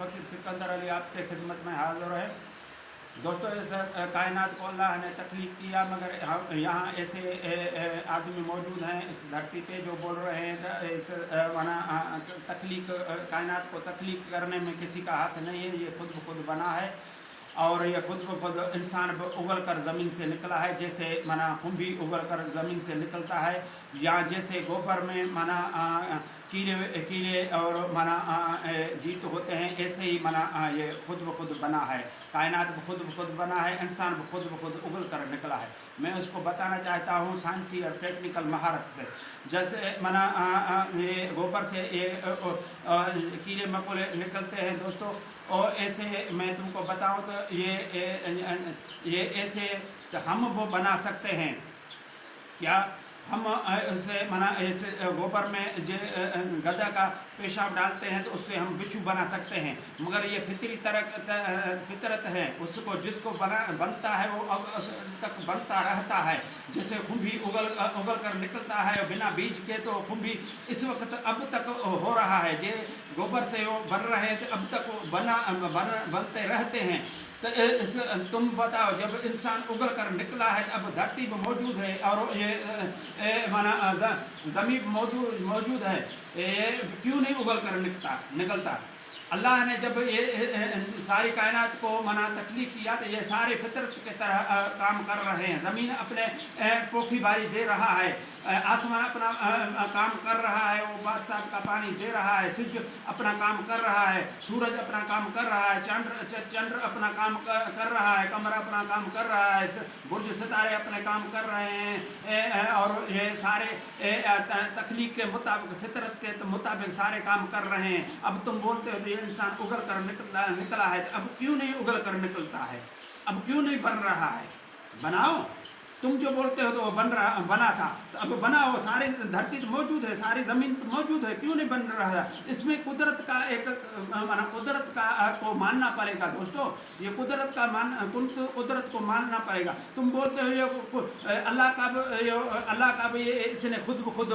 फ़कीर सिकंदर अली आपके खिदमत में हाज़िर है। दोस्तों, इस कायनात को अल्लाह ने तख्लीक किया, मगर यहाँ ऐसे आदमी मौजूद हैं इस धरती पे जो बोल रहे हैं इस तख्लीक कायनात को तख्लीक करने में किसी का हाथ नहीं है, ये खुद ब खुद बना है और ये खुद ब खुद इंसान उगल कर ज़मीन से निकला है। जैसे खून भी उगल कर ज़मीन से निकलता है, या जैसे गोबर में कीड़े और जीत होते हैं, ऐसे ही ये खुद ब खुद बना है। कायनात खुद ब खुद बना है, इंसान खुद ब खुद उगल कर निकला है। मैं उसको बताना चाहता हूँ साइंसी और टेक्निकल महारत से। जैसे ये गोबर से ये कीड़े मकोड़े निकलते हैं दोस्तों, और ऐसे मैं तुमको बताऊं तो ये ऐसे हम वो बना सकते हैं। क्या हम इसे इस गोबर में जो गधा का पेशाब डालते हैं तो उससे हम बिच्छू बना सकते हैं, मगर ये फितरत है, उसको जिसको बनता है वो अब तक बनता रहता है। जैसे खून भी उगल कर निकलता है बिना बीज के, तो खून भी इस वक्त अब तक हो रहा है। ये गोबर से वो बन रहे थे, अब तक बनते रहते हैं। तो तुम बताओ, जब इंसान उगल कर निकला है, अब धरती पर मौजूद है और ये ज़मीन मौजूद है, ये क्यों नहीं उगल कर निकलता? अल्लाह ने जब ये सारी कायनात को तख्लीक किया तो ये सारे फितरत की तरह काम कर रहे हैं। ज़मीन अपने पोखी बारी दे रहा है, आसमान अपना काम कर रहा है, वो बरसात का पानी दे रहा है, सूरज अपना काम कर रहा है, सूरज अपना काम कर रहा है, चंद्र अपना काम कर रहा है, कमर अपना काम कर रहा है, बुर्ज सितारे अपने काम कर रहे हैं, और ये सारे तख्लीक के मुताबिक, फितरत के मुताबिक सारे काम कर रहे हैं। अब तुम बोलते हो ये इंसान उगल कर निकला है, अब क्यों नहीं उगल कर निकलता है? अब क्यों नहीं बन रहा है? बनाओ। तुम जो बोलते हो तो वो बना था, तो अब बनाओ। सारी धरती तो मौजूद है, सारी ज़मीन तो मौजूद है, क्यों नहीं बन रहा है? इसमें कुदरत का कुदरत को मानना पड़ेगा दोस्तों। ये कुदरत को मानना पड़ेगा। तुम बोलते हो ये अल्लाह का भी इसने खुद ब खुद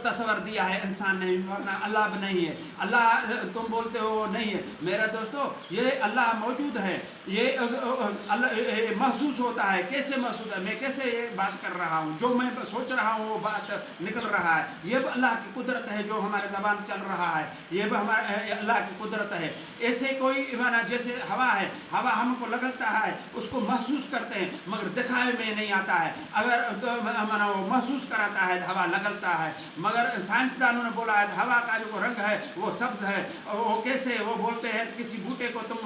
तस्वर दिया है, इंसान ने, वरना अल्लाह भी नहीं है। अल्लाह तुम बोलते हो नहीं है। मेरा दोस्तों, ये अल्लाह मौजूद है, ये अल्लाह महसूस होता है। कैसे महसूस है? मैं कैसे ये बात कर रहा हूँ, जो मैं सोच रहा हूँ वो बात निकल रहा है। ये भी अल्लाह की कुदरत है जो हमारे ज़बान चल रहा है, ये भी हमारे अल्लाह की कुदरत है। ऐसे कोई जैसे हवा है, हवा हमको लगता है, उसको महसूस करते हैं, मगर दिखाए में नहीं आता है। अगर वो महसूस कराता है, हवा लगता है, मगर साइंसदानों ने बोला है हवा का जो रंग है वो सब्ज है। वो कैसे? वो बोलते हैं किसी बूटे को तुम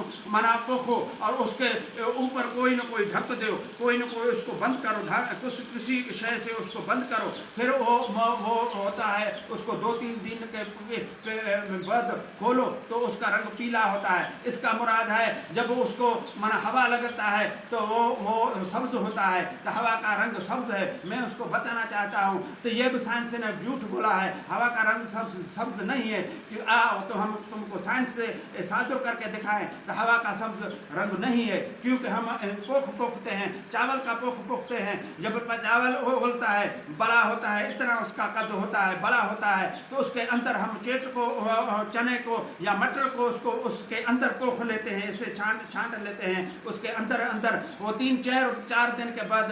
पोखो और उसके ऊपर कोई न कोई ढक दो, कोई न कोई उसको बंद करो, किसी शय से उसको बंद करो, फिर वो होता है, उसको 2-3 दिन के बाद खोलो तो उसका रंग पीला होता है। इसका मुराद है जब उसको हवा लगता है तो वो सब्ज होता है, तो हवा का रंग सब्ज है। मैं उसको बताना चाहता हूँ, तो ये भी साइंस ने झूठ बोला है, हवा का रंग सब्ज नहीं है। कि आओ तो हम तुमको साइंस से साझो करके दिखाएं, तो हवा का सब्ज रंग नहीं है, क्योंकि हम पोखते हैं, चावल का पोखते हैं। जब चावल उगलता है, बड़ा होता है, इतना उसका कद होता है, बड़ा होता है, तो उसके अंदर हम चेट को, चने को या मटर को उसके अंदर पोख लेते हैं, इसे छांट लेते हैं। उसके अंदर वो 3-4 दिन के बाद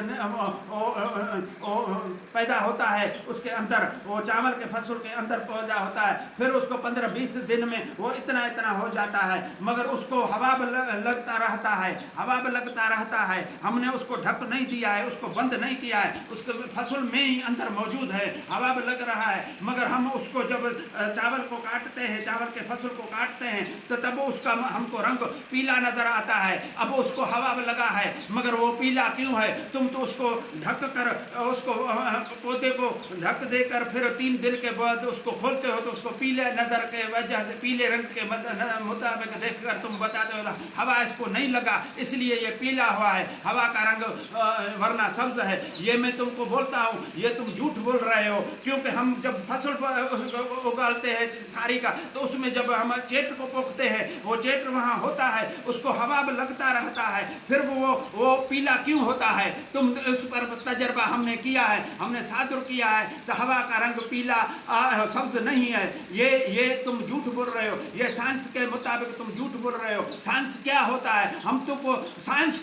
पैदा होता है, उसके अंदर वो चावल के फसल के अंदर पौधा होता है। फिर उसको 15-20 दिन में वो इतना हो जाता है, मगर उसको हवा लगता रहता है। हमने उसको ढक नहीं दिया है, उसको बंद नहीं किया है, उसके फसल में ही अंदर मौजूद है, हवा भी लग रहा है। मगर हम उसको जब चावल को काटते हैं, चावल के फसल को काटते हैं, तो तब उसका हमको रंग पीला नजर आता है। अब उसको हवा भी लगा है, मगर वो पीला क्यों है? तुम तो उसको ढक कर, उसको पौधे को ढक देकर फिर 3 दिन के बाद उसको खोलते हो, तो उसको पीले नजर के वजह से, पीले रंग के मुताबिक देखकर तुम बताते हो हवा इसको नहीं लगा, इसलिए ये पीला हुआ है, हवा का रंग वरना सब्ज है। ये मैं तुमको बोलता हूँ, ये तुम झूठ बोल रहे हो। क्योंकि हम जब फसल उगालते हैं सारी का, तो उसमें जब हम चेट चेट को पोखते हैं, वो चेट वहाँ होता है, उसको हवा में लगता रहता है, फिर वो पीला क्यों होता है? तुम उस पर तजर्बा हमने किया है, हमने सादुर किया है, तो हवा का रंग पीला सब्ज नहीं है। ये तुम झूठ बोल रहे हो, ये साइंस के मुताबिक तुम झूठ बोल रहे हो। साइंस क्या होता है? हम तुमको साइंस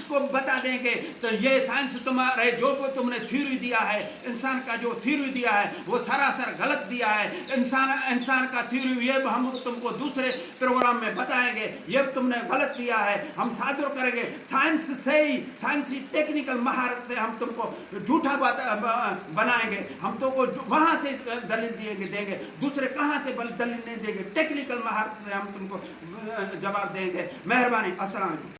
को बता देंगे। तो ये साइंस तुम्हारे जो तुमने थ्योरी दिया है, इंसान का जो थ्योरी दिया है वो सरासर गलत दिया है। इंसान का थ्योरी ये हम तुमको दूसरे प्रोग्राम में बताएंगे, ये तुमने गलत दिया है। हम सादुर करेंगे साइंस से ही, साइंसी टेक्निकल महारत से हम तुमको झूठा बात बनाएंगे। हम तुमको वहां से दलील देंगे, दूसरे कहां से दलील नहीं देंगे, टेक्निकल महारत से हम तुमको जवाब देंगे। मेहरबानी। अस्सलाम वालेकुम।